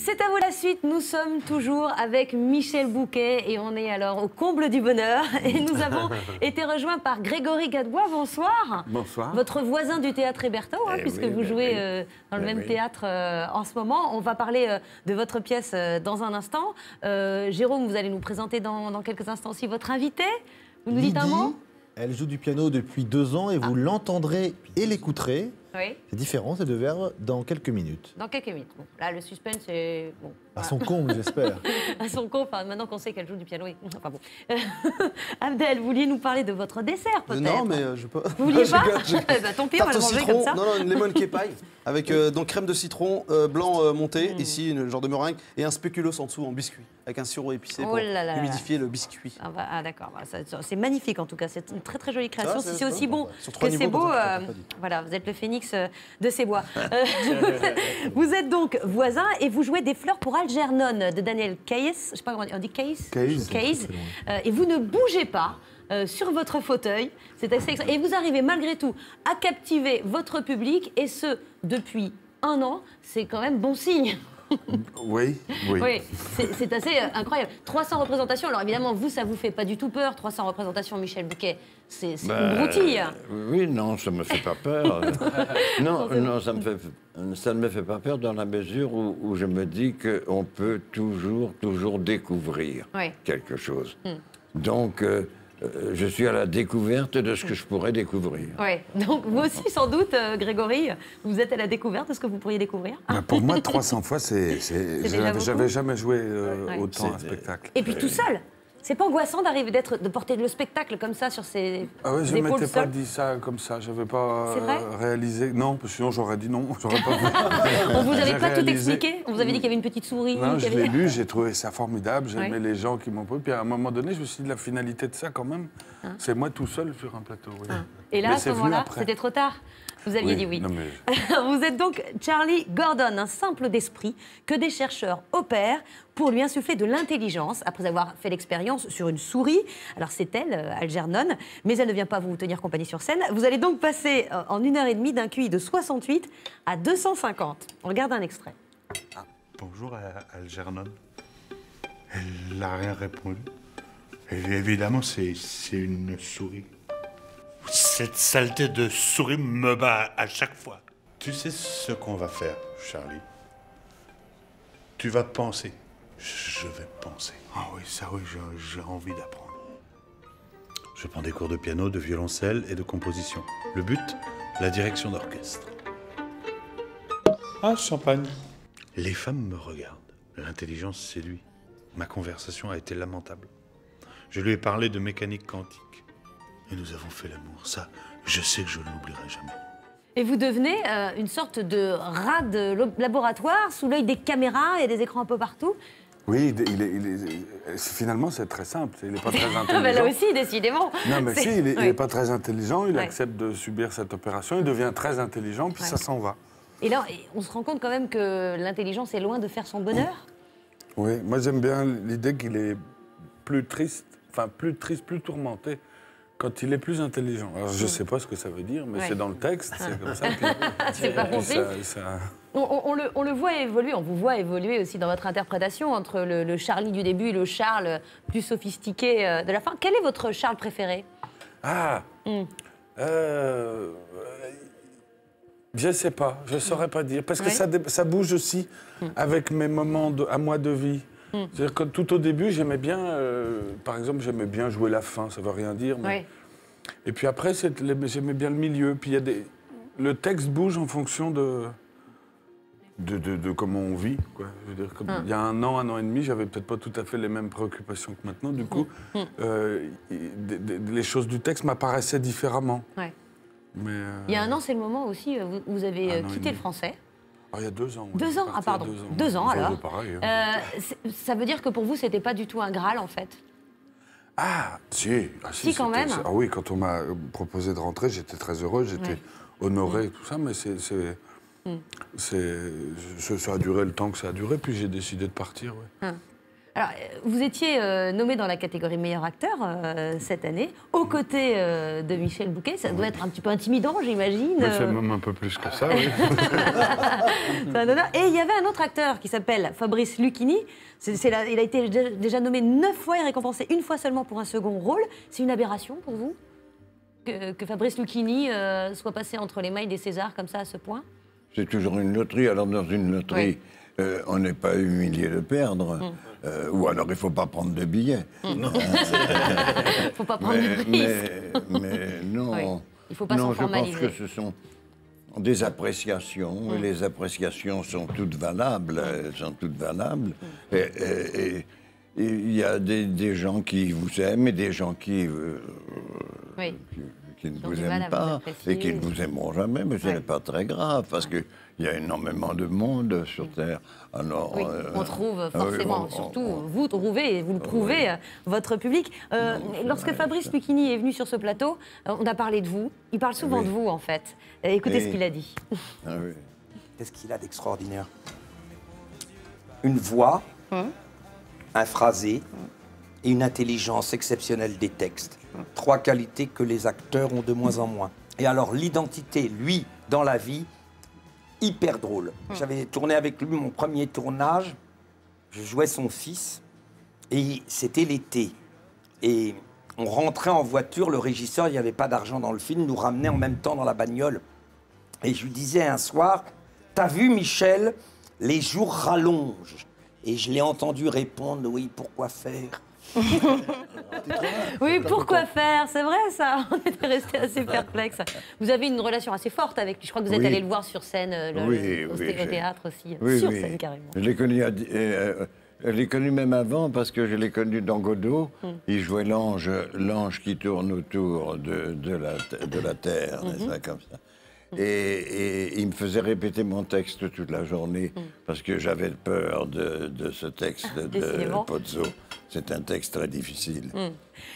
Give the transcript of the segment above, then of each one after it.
C'est à vous la suite, nous sommes toujours avec Michel Bouquet et on est alors au comble du bonheur. Et nous avons été rejoints par Grégory Gadebois, bonsoir. Bonsoir. Votre voisin du théâtre Hébertot, puisque vous jouez dans le même théâtre en ce moment. On va parler de votre pièce dans un instant. Jérôme, vous allez nous présenter dans quelques instants aussi votre invité. Vous nous dites un mot ? Elle joue du piano depuis 2 ans et vous l'entendrez et l'écouterez. Oui. C'est différent, ces deux verbes, dans quelques minutes. Dans quelques minutes. Bon, là, le suspense est... Bon, à son comble, j'espère. À son comble, enfin, maintenant qu'on sait qu'elle joue du piano, oui. Enfin bon. Abdel, vous vouliez nous parler de votre dessert, peut-être? Non, mais je peux... Vous vouliez pas? Bah, tant pis, on va le manger comme ça. Non, une lemon képaille, avec donc crème de citron blanc monté, ici, une genre de meringue, et un spéculoos en dessous, en biscuit, avec un sirop épicé pour humidifier le biscuit. Ah d'accord, c'est magnifique en tout cas, c'est une très très jolie création. Si c'est aussi bon que c'est beau, voilà, vous êtes le phénix de ces bois. Vous êtes donc voisin et vous jouez des fleurs pour Algernon de Daniel Caiz, je sais pas comment on dit, Caiz. Et vous ne bougez pas sur votre fauteuil, c'est assez extra. Et vous arrivez malgré tout à captiver votre public, et ce depuis 1 an, c'est quand même bon signe. Oui. C'est assez incroyable. 300 représentations, alors évidemment, vous, ça vous fait pas du tout peur, 300 représentations, Michel Bouquet, c'est une broutille. Oui, non, ça me fait pas peur. non, ça ne me fait pas peur dans la mesure où je me dis qu'on peut toujours découvrir quelque chose. Donc, je suis à la découverte de ce que je pourrais découvrir. Oui, donc vous aussi, sans doute, Grégory, vous êtes à la découverte de ce que vous pourriez découvrir. Pour moi, 300 fois, j'avais jamais joué autant un spectacle. Et puis tout seul. C'est pas angoissant de porter le spectacle comme ça sur ses épaules? Ah oui, je ne m'étais pas dit ça comme ça, je n'avais pas réalisé. Non, parce que sinon j'aurais dit non, j'aurais pas vu. On vous avait pas tout expliqué? On vous avait dit qu'il y avait une petite souris? Non, je l'ai lu, j'ai trouvé ça formidable, j'aimais les gens qui m'ont pris. Puis à un moment donné, je me suis dit la finalité de ça quand même, c'est moi tout seul sur un plateau. Oui. Et là, à ce moment-là, c'était trop tard? Vous aviez dit oui. Non, mais... Vous êtes donc Charlie Gordon, un simple d'esprit que des chercheurs opèrent pour lui insuffler de l'intelligence après avoir fait l'expérience sur une souris. Alors c'est elle, Algernon, mais elle ne vient pas vous tenir compagnie sur scène. Vous allez donc passer en 1h30 d'un QI de 68 à 250. On regarde un extrait. Ah, bonjour Algernon. Elle n'a rien répondu. Et évidemment, c'est une souris. Cette saleté de souris me bat à chaque fois. Tu sais ce qu'on va faire, Charlie? Tu vas penser. Je vais penser. Ah oui, ça oui, j'ai envie d'apprendre. Je prends des cours de piano, de violoncelle et de composition. Le but, la direction d'orchestre. Ah, champagne. Les femmes me regardent. L'intelligence séduit. Ma conversation a été lamentable. Je lui ai parlé de mécanique quantique. Et nous avons fait l'amour. Ça, je sais que je ne l'oublierai jamais. Et vous devenez une sorte de rat de laboratoire sous l'œil des caméras et des écrans un peu partout. Oui, finalement, c'est très simple. Il n'est pas très intelligent. Là aussi, décidément. Non, mais si, il n'est pas très intelligent. Il accepte de subir cette opération. Il devient très intelligent, puis ça s'en va. Et là, on se rend compte quand même que l'intelligence est loin de faire son bonheur. Oui, moi, j'aime bien l'idée qu'il est plus triste, plus tourmenté, quand il est plus intelligent. Alors, je ne sais pas ce que ça veut dire, mais c'est dans le texte, c'est comme ça. C'est pas possible. On le voit évoluer, on vous voit évoluer aussi dans votre interprétation entre le Charlie du début et le Charles plus sophistiqué de la fin. Quel est votre Charles préféré? Je ne sais pas, je ne saurais pas dire, parce que ça bouge aussi avec mes moments à moi de vie. C'est-à-dire que tout au début, j'aimais bien, par exemple, j'aimais bien jouer la fin, ça ne veut rien dire. Mais... Et puis après, j'aimais bien le milieu. Puis le texte bouge en fonction de comment on vit, quoi. Je veux dire, il y a 1 an et demi, j'avais peut-être pas tout à fait les mêmes préoccupations que maintenant. Du coup, les choses du texte m'apparaissaient différemment. Mais, il y a 1 an, c'est le moment aussi où vous avez quitté le français. Ah, il y a 2 ans. 2 ans, pardon. 2 ans, alors. Pareil, ça veut dire que pour vous, c'était pas du tout un Graal, en fait? Ah, si. Si, quand même. Ah oui, quand on m'a proposé de rentrer, j'étais très heureux, j'étais honoré, tout ça, mais ça a duré le temps que ça a duré, puis j'ai décidé de partir. Alors, vous étiez nommé dans la catégorie meilleur acteur cette année, aux côtés de Michel Bouquet. Ça doit être un petit peu intimidant, j'imagine. C'est même un peu plus que ça, oui. C'est un honneur. Et il y avait un autre acteur qui s'appelle Fabrice Lucchini. Il a été déjà nommé 9 fois et récompensé une fois seulement pour un second rôle. C'est une aberration pour vous que Fabrice Lucchini soit passé entre les mailles des Césars comme ça à ce point? C'est toujours une loterie. Alors dans une loterie, on n'est pas humilié de perdre. Ou alors il ne faut pas prendre de billets. Il ne faut pas prendre de risques. Mais non. Oui. Il ne faut pas s'en formaliser. Je pense que ce sont des appréciations. Et les appréciations sont toutes valables. Elles sont toutes valables. Et il y a des gens qui vous aiment et des gens qui ne vous aiment pas et qui ne vous aimeront jamais, mais ce n'est pas très grave, parce qu'il y a énormément de monde sur Terre. Alors, on trouve forcément, surtout vous trouvez et vous le prouvez, votre public. Lorsque Fabrice Lucchini est venu sur ce plateau, on a parlé de vous. Il parle souvent de vous, en fait. Écoutez ce qu'il a dit. Qu'est-ce qu'il a d'extraordinaire? Une voix, un phrasé et une intelligence exceptionnelle des textes. 3 qualités que les acteurs ont de moins en moins. Et alors l'identité, lui, dans la vie, hyper drôle. J'avais tourné avec lui mon premier tournage, je jouais son fils, et c'était l'été. Et on rentrait en voiture, le régisseur, il n'y avait pas d'argent dans le film, nous ramenait en même temps dans la bagnole. Et je lui disais un soir, « T'as vu Michel, les jours rallongent ». Et je l'ai entendu répondre, « Oui, pourquoi faire ?» Oui, pourquoi faire? C'est vrai, ça. On était restés assez perplexes. Vous avez une relation assez forte avec lui. Je crois que vous êtes allé le voir sur scène, au théâtre aussi. Sur scène, carrément. Je l'ai connu même avant, parce que je l'ai connu dans Godot. Il jouait l'ange qui tourne autour de la Terre, n'est-ce pas, comme ça. Et il me faisait répéter mon texte toute la journée, parce que j'avais peur de ce texte de Pozzo. C'est un texte très difficile.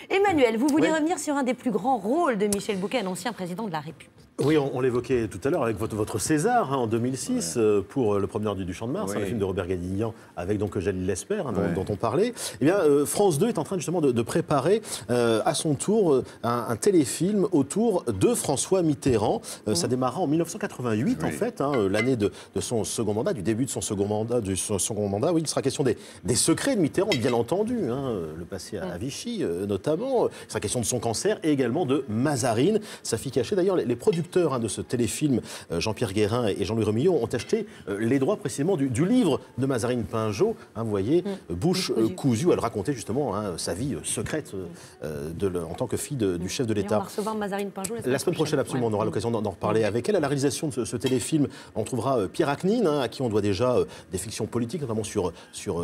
Emmanuel, vous vouliez revenir sur un des plus grands rôles de Michel Bouquet, un ancien président de la République. Oui, on l'évoquait tout à l'heure avec votre César en 2006 pour Le Promeneur du Champ de Mars, un film de Robert Guédiguian avec donc Jalil Lesper dont on parlait. Eh bien, France 2 est en train justement de préparer à son tour un téléfilm autour de François Mitterrand. Ça démarra en 1988 en fait, l'année de son second mandat, du début de son second mandat. Oui, il sera question des secrets de Mitterrand, bien entendu, le passé à Vichy notamment. Il sera question de son cancer et également de Mazarine, sa fille cachée. D'ailleurs, les producteurs de ce téléfilm, Jean-Pierre Guérin et Jean-Louis Remillot, ont acheté les droits précisément du livre de Mazarine Pinjot, vous voyez, Bouche cousue. Elle racontait justement sa vie secrète en tant que fille du chef de l'État. On va recevoir Mazarine Pinjot la semaine prochaine, absolument. On aura l'occasion d'en reparler avec elle. À la réalisation de ce téléfilm, on trouvera Pierre Acnine, à qui on doit déjà des fictions politiques, notamment sur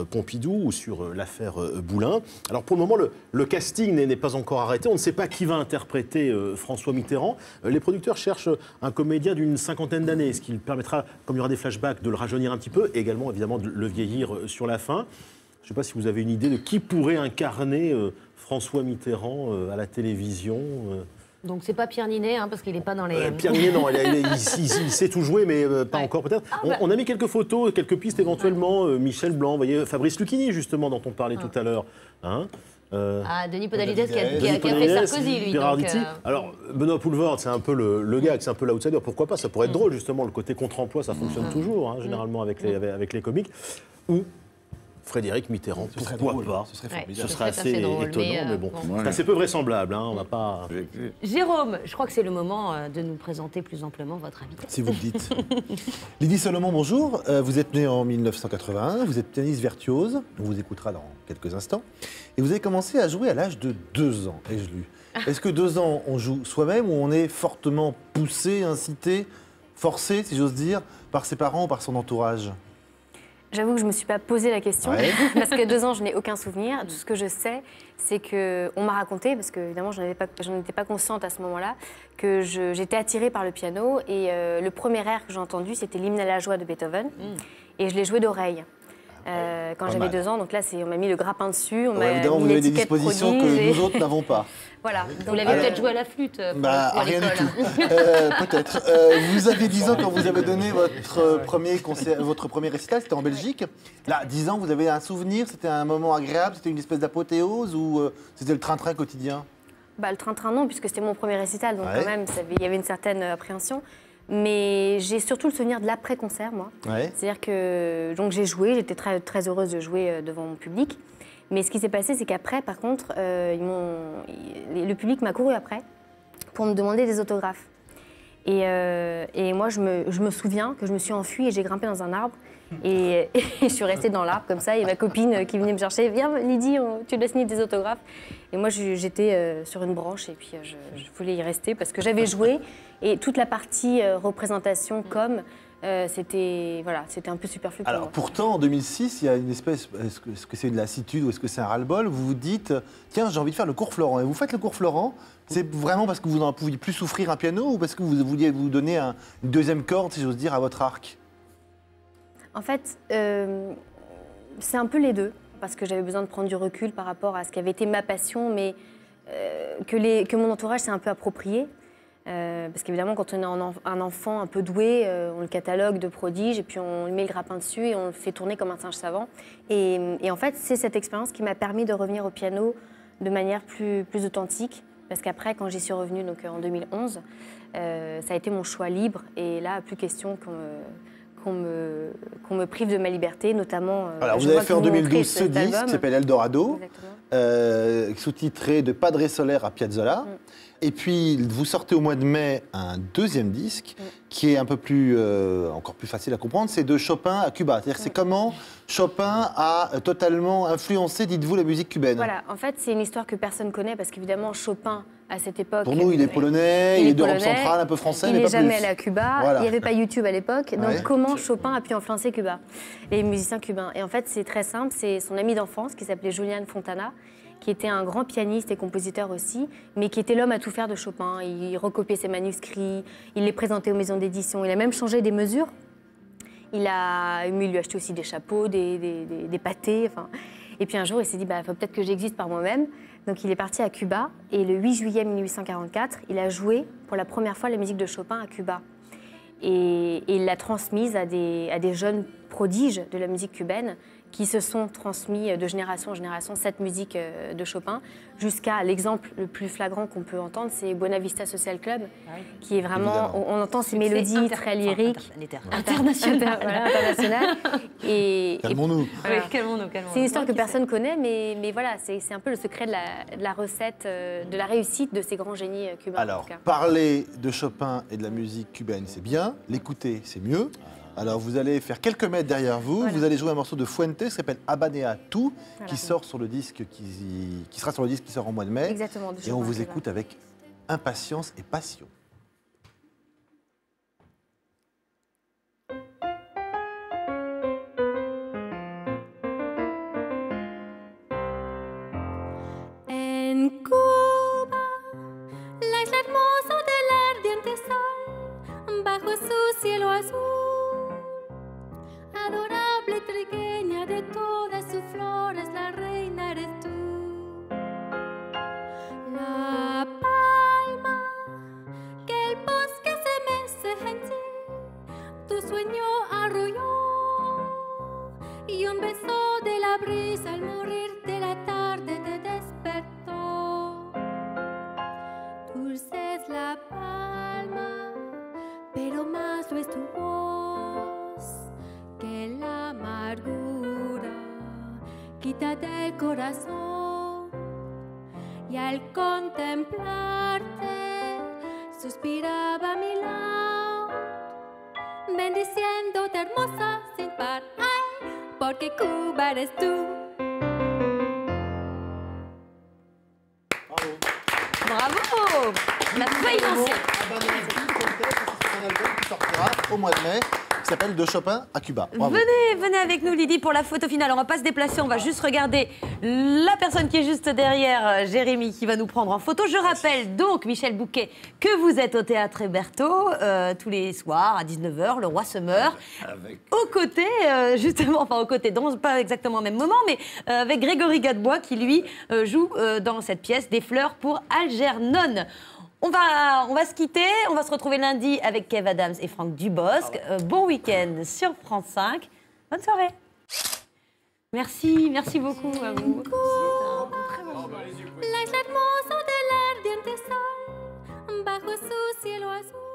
Pompidou ou sur l'affaire Boulin. Alors pour le moment, le casting n'est pas encore arrêté. On ne sait pas qui va interpréter François Mitterrand. Les producteurs cherche un comédien d'une 50aine d'années, ce qui lui permettra, comme il y aura des flashbacks, de le rajeunir un petit peu, et également, évidemment, de le vieillir sur la fin. Je ne sais pas si vous avez une idée de qui pourrait incarner François Mitterrand à la télévision. Donc c'est pas Pierre Ninet, parce qu'il n'est pas dans les... Pierre Ninet, non, il sait tout jouer, mais pas encore peut-être. On a mis quelques photos, quelques pistes éventuellement. Michel Blanc, vous voyez, Fabrice Lucchini, justement, dont on parlait tout à l'heure. Denis Podalides qui a fait Sarkozy, lui. Donc, Alors, Benoît Poulvord, c'est un peu le gag, c'est un peu l'outsider. Pourquoi pas? Ça pourrait être drôle, justement. Le côté contre-emploi, ça fonctionne toujours, généralement, avec les comiques. Ou Frédéric Mitterrand, pourquoi pas? Ce serait assez étonnant, mais bon. C'est assez peu vraisemblable, on va pas... Jérôme, je crois que c'est le moment de nous présenter plus amplement votre invité. Si vous le dites. Lydie Solomon, bonjour. Vous êtes née en 1981, vous êtes pianiste virtuose, on vous écoutera dans quelques instants. Et vous avez commencé à jouer à l'âge de 2 ans, ai-je lu. Est-ce que 2 ans, on joue soi-même ou on est fortement poussé, incité, forcé, si j'ose dire, par ses parents ou par son entourage? J'avoue que je ne me suis pas posé la question, parce que 2 ans, je n'ai aucun souvenir. Tout ce que je sais, c'est qu'on m'a raconté, parce que évidemment, je n'en étais pas consciente à ce moment-là, que j'étais attirée par le piano. Et le premier air que j'ai entendu, c'était l'hymne à la joie de Beethoven. Et je l'ai joué d'oreille. quand j'avais 2 ans. Donc là, on m'a mis le grappin dessus. Évidemment, vous avez des dispositions que nous autres n'avons pas. Voilà. Vous l'avez peut-être joué à la flûte pour rien du tout. Peut-être. Vous aviez 10 ans quand vous avez donné votre premier récital, c'était en Belgique. Là, 10 ans, vous avez un souvenir, c'était un moment agréable, c'était une espèce d'apothéose ou c'était le train-train quotidien? Le train-train, non, puisque c'était mon premier récital, donc quand même, il y avait une certaine appréhension. Mais j'ai surtout le souvenir de l'après-concert, moi. C'est-à-dire que j'ai joué, j'étais très, très heureuse de jouer devant mon public. Mais ce qui s'est passé, c'est qu'après, par contre, le public m'a couru après pour me demander des autographes. Et moi, je me souviens que je me suis enfuie et j'ai grimpé dans un arbre. Et je suis restée dans l'arbre comme ça. Et ma copine qui venait me chercher, viens Lydie, tu dois signer des autographes. Et moi, j'étais sur une branche et puis je voulais y rester parce que j'avais joué. Et toute la partie représentation c'était un peu superflu pour moi. Pourtant, en 2006, il y a une espèce, est-ce que c'est de lassitude ou est-ce que c'est un ras-le-bol? Vous vous dites, tiens, j'ai envie de faire le cours Florent. Et vous faites le cours Florent, c'est vraiment parce que vous n'en pouviez plus souffrir un piano ou parce que vous vouliez vous donner une deuxième corde, si j'ose dire, à votre arc? En fait, c'est un peu les deux, parce que j'avais besoin de prendre du recul par rapport à ce qui avait été ma passion, mais que mon entourage s'est un peu approprié. Parce qu'évidemment, quand on est un enfant un peu doué, on le catalogue de prodige et puis on lui met le grappin dessus et on le fait tourner comme un singe savant. Et en fait, c'est cette expérience qui m'a permis de revenir au piano de manière plus authentique. Parce qu'après, quand j'y suis revenue donc, en 2011, ça a été mon choix libre. Et là, plus question qu'on me prive de ma liberté, notamment... Alors, vous avez fait en 2012 ce disque qui s'appelle Eldorado, sous-titré de Padre Soler à Piazzolla. Et puis, vous sortez au mois de mai un deuxième disque qui est un peu plus, encore plus facile à comprendre, c'est de Chopin à Cuba. C'est-à-dire c'est comment Chopin a totalement influencé, dites-vous, la musique cubaine. Voilà, en fait, c'est une histoire que personne connaît parce qu'évidemment, Chopin, à cette époque... Pour nous, il est polonais, il est d'Europe centrale, un peu français, mais pas plus. Il n'est jamais allé à Cuba, il n'y avait pas YouTube à l'époque, donc comment Chopin a pu influencer Cuba, les musiciens cubains? Et en fait, c'est très simple, c'est son ami d'enfance qui s'appelait Julian Fontana, qui était un grand pianiste et compositeur aussi, mais qui était l'homme à tout faire de Chopin. Il recopiait ses manuscrits, il les présentait aux maisons d'édition, il a même changé des mesures. Il lui a acheté aussi des chapeaux, des pâtés. Enfin. Et puis un jour, il s'est dit, faut peut-être que j'existe par moi-même. Donc il est parti à Cuba, et le 8 juillet 1844, il a joué pour la première fois la musique de Chopin à Cuba. Et il l'a transmise à des jeunes prodiges de la musique cubaine, qui se sont transmis de génération en génération cette musique de Chopin, jusqu'à l'exemple le plus flagrant qu'on peut entendre, c'est Buena Vista Social Club, qui est vraiment, on entend ces mélodies très lyriques, internationales. Calmons-nous. Voilà. C'est une histoire que personne connaît, mais voilà, c'est un peu le secret de la recette, de la réussite de ces grands génies cubains. Alors, parler de Chopin et de la musique cubaine, c'est bien, l'écouter, c'est mieux. Alors, vous allez faire quelques mètres derrière vous. Voilà. Vous allez jouer un morceau de Fuentes qui s'appelle Habanea Tu, qui sort sur le disque qui sera sur le disque qui sort en mois de mai. Exactement. Et on vous écoute avec impatience et passion. En Cuba, la isla hermosa del ardiente sol, bajo su cielo azul. Adorable trigueña de todas sus flores, la reina eres tú. La palma que el bosque se mece gentil, tu sueño arrulló, y un beso de la brisa al morir de la tarde te despertó. Dulce es la palma, pero más lo es tu voz, que la amargura quita del corazón, y al contemplarte suspiraba a mi lado, bendiciéndote hermosa sin par, ay, porque Cuba eres tú. Bravo! La feuille d'ancien. Un album qui sortira au mois de mai. qui s'appelle De Chopin à Cuba. Bravo. Venez avec nous, Lydie, pour la photo finale. On va pas se déplacer, on va juste regarder la personne qui est juste derrière Jérémy, qui va nous prendre en photo. Je rappelle donc, Michel Bouquet, que vous êtes au Théâtre Hébertot tous les soirs à 19h, Le Roi se meurt. Aux côtés, justement, enfin aux côtés, pas exactement au même moment, mais avec Grégory Gadebois qui, lui, joue dans cette pièce Des fleurs pour Algernon. On va se quitter, on va se retrouver lundi avec Kev Adams et Franck Dubosc. Bon week-end sur France 5. Bonne soirée. Merci beaucoup à vous. La hermosa del ardiente sol, bajo su cielo azul.